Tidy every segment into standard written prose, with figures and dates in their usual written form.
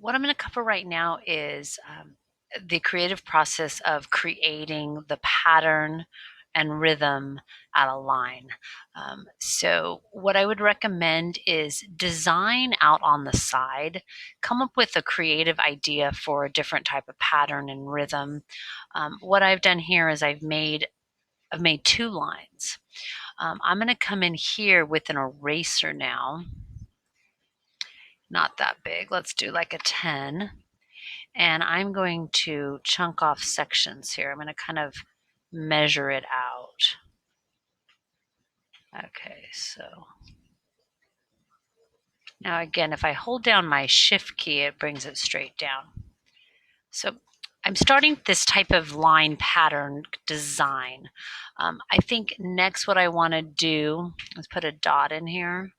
What I'm going to cover right now is the creative process of creating the pattern and rhythm at a line. So what I would recommend is design out on the side, come up with a creative idea for a different type of pattern and rhythm. What I've done here is I've made two lines. I'm going to come in here with an eraser now. Not that big. Let's do like a 10. And I'm going to chunk off sections here. I'm going to kind of measure it out. Okay, so now again, if I hold down my shift key, it brings it straight down. So I'm starting this type of line pattern design. I think next what I want to do is put a dot in here.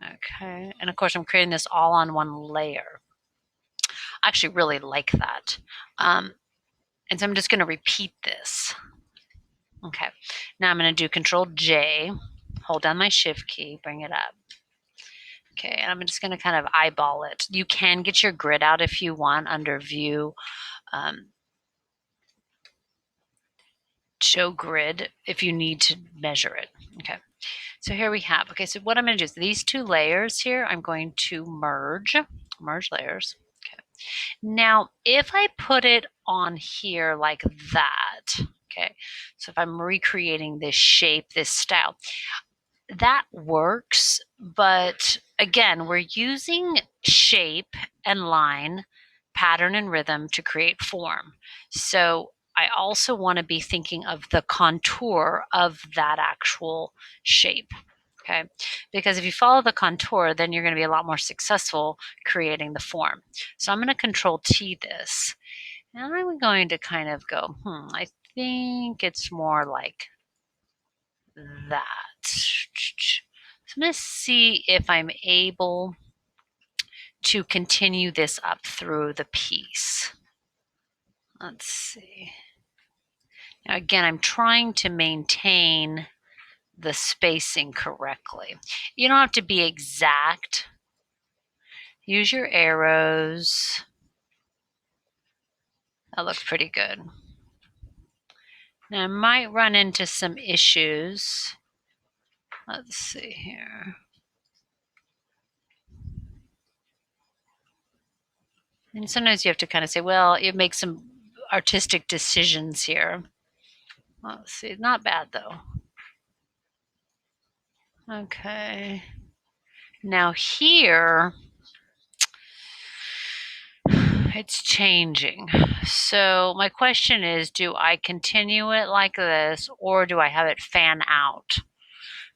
Okay, and of course I'm creating this all on one layer. I actually really like that. And so I'm just going to repeat this. Okay, now I'm going to do Control J, hold down my Shift key, bring it up. Okay, and I'm just going to kind of eyeball it. You can get your grid out if you want under View, Show Grid if you need to measure it. Okay, so here we have, okay, so what I'm going to do is these two layers here, I'm going to merge layers. Okay, now if I put it on here like that, okay, so if I'm recreating this shape, this style, that works, but again, we're using shape and line, pattern and rhythm to create form. So I also want to be thinking of the contour of that actual shape. Okay, because if you follow the contour, then you're going to be a lot more successful creating the form. So I'm going to Control T this, and I'm going to kind of go, I think it's more like that. So I'm going to see if I'm able to continue this up through the piece. Let's see. Now again, I'm trying to maintain the spacing correctly. You don't have to be exact. Use your arrows. That looks pretty good. Now I might run into some issues. Let's see here. And sometimes you have to kind of say, well, you make some artistic decisions here. Let's see, not bad though. Okay. Now here, it's changing. So my question is, do I continue it like this or do I have it fan out?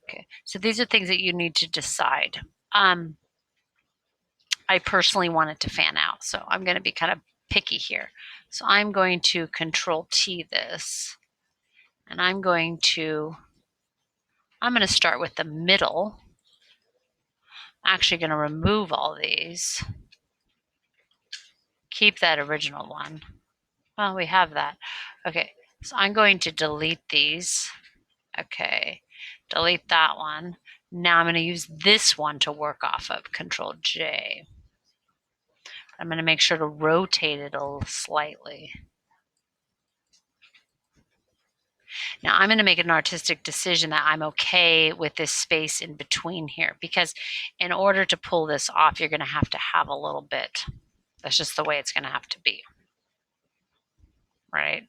Okay, so these are things that you need to decide. I personally want it to fan out, so I'm going to be kind of picky here. So I'm going to Control T this, and I'm going to start with the middle. I'm actually going to remove all these. Keep that original one. Well, we have that. Okay, so I'm going to delete these. Okay, delete that one. Now I'm going to use this one to work off of, Control J. I'm going to make sure to rotate it slightly. Now I'm going to make an artistic decision that I'm okay with this space in between here, because in order to pull this off, you're going to have a little bit. That's just the way it's going to have to be, right?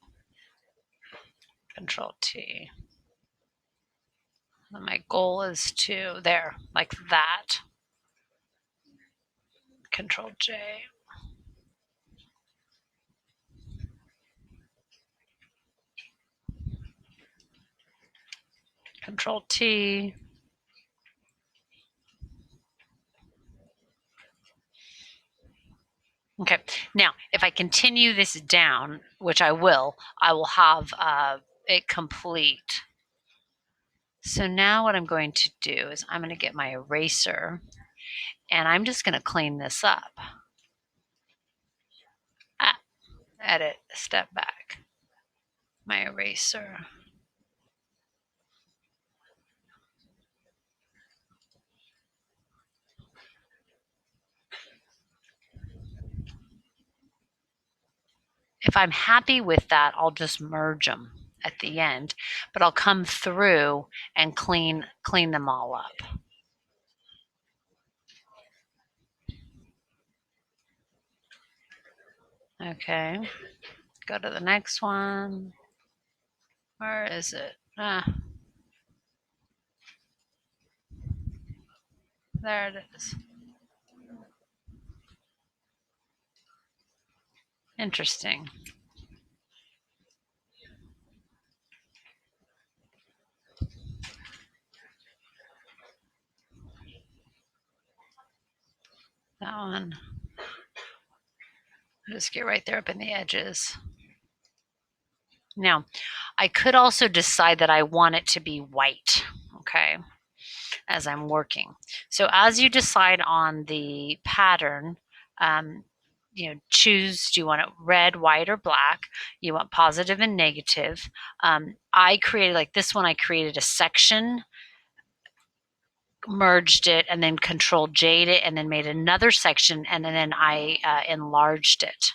Control T. And my goal is to, there, like that. Control J. Control T. Okay, now if I continue this down, which I will have it complete. So now what I'm going to do is I'm going to get my eraser and I'm just going to clean this up. Edit, step back, my eraser. if I'm happy with that, I'll just merge them at the end, but I'll come through and clean them all up. Okay, go to the next one. Where is it? There it is. Interesting. That one. Just get right there up in the edges. Now, I could also decide that I want it to be white, okay, as I'm working. So as you decide on the pattern, choose, do you want it red, white, or black? You want positive and negative. I created, like this one, I created a section, merged it, and then Control J'd it, and then made another section, and then I enlarged it.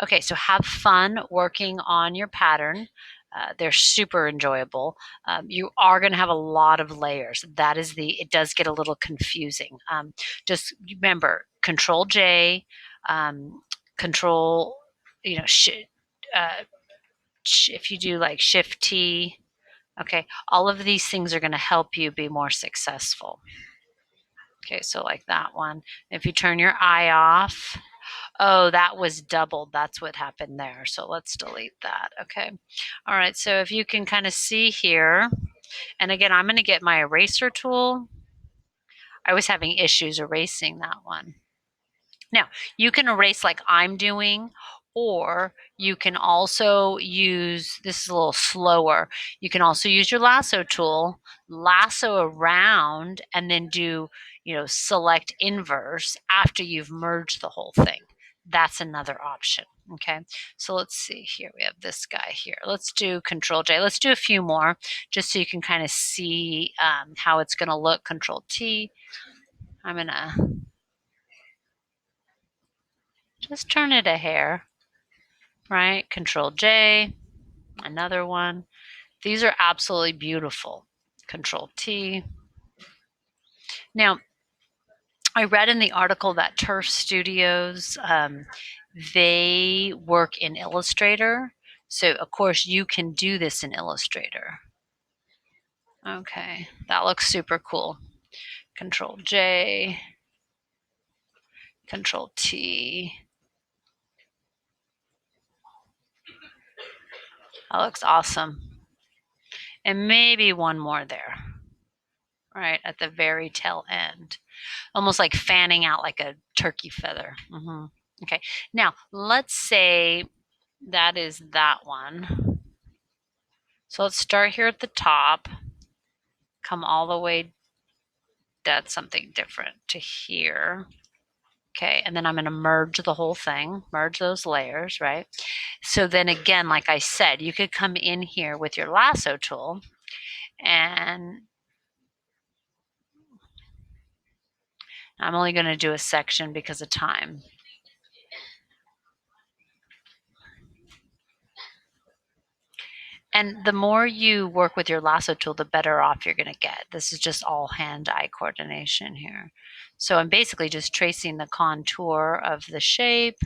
Okay, so have fun working on your pattern. They're super enjoyable. You are going to have a lot of layers. It does get a little confusing. Just remember, Control J, Control, if you do like Shift T, okay, all of these things are going to help you be more successful. Okay, so like that one. If you turn your eye off, oh, that was doubled. That's what happened there. So let's delete that. Okay. All right. So if you can kind of see here, and again, I'm going to get my eraser tool. I was having issues erasing that one. Now, you can erase like I'm doing, or you can also use, this is a little slower, you can also use your lasso tool, lasso around, and then do, select inverse after you've merged the whole thing. That's another option. Okay, so let's see here. We have this guy here. Let's do Control J. Let's do a few more just so you can kind of see how it's going to look. Control T. I'm going to just turn it a hair, right? Control J, another one. These are absolutely beautiful. Control T. Now, I read in the article that Turf Studios, they work in Illustrator. So, of course, you can do this in Illustrator. Okay, that looks super cool. Control J, Control T. That looks awesome. And maybe one more there, right at the very tail end. Almost like fanning out like a turkey feather. Okay, now let's say that is that one. So let's start here at the top, come all the way, that's something different, to here. Okay, and then I'm going to merge the whole thing, merge those layers, right? So then again, like I said, you could come in here with your lasso tool, and I'm only going to do a section because of time. And the more you work with your lasso tool, the better off you're going to get. This is just all hand-eye coordination here. So I'm basically just tracing the contour of the shape.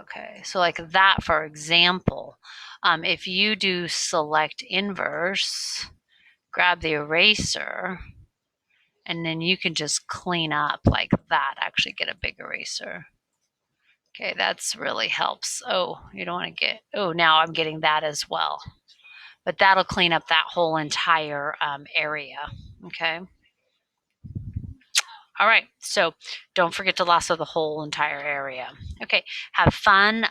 Okay, so like that, for example, if you do select inverse, grab the eraser, and then you can just clean up like that, actually get a big eraser. Okay, that's really helps. Oh, you don't want to get, oh, now I'm getting that as well. But that'll clean up that whole entire area. Okay. All right. So don't forget to lasso the whole entire area. Okay. Have fun.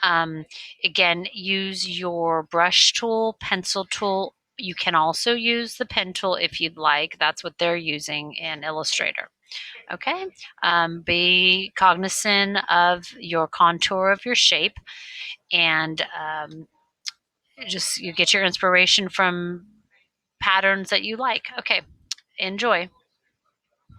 Again, use your brush tool, pencil tool. You can also use the pen tool if you'd like. That's what they're using in Illustrator. Okay. Be cognizant of your contour of your shape, and just you get your inspiration from patterns that you like. Okay. Enjoy.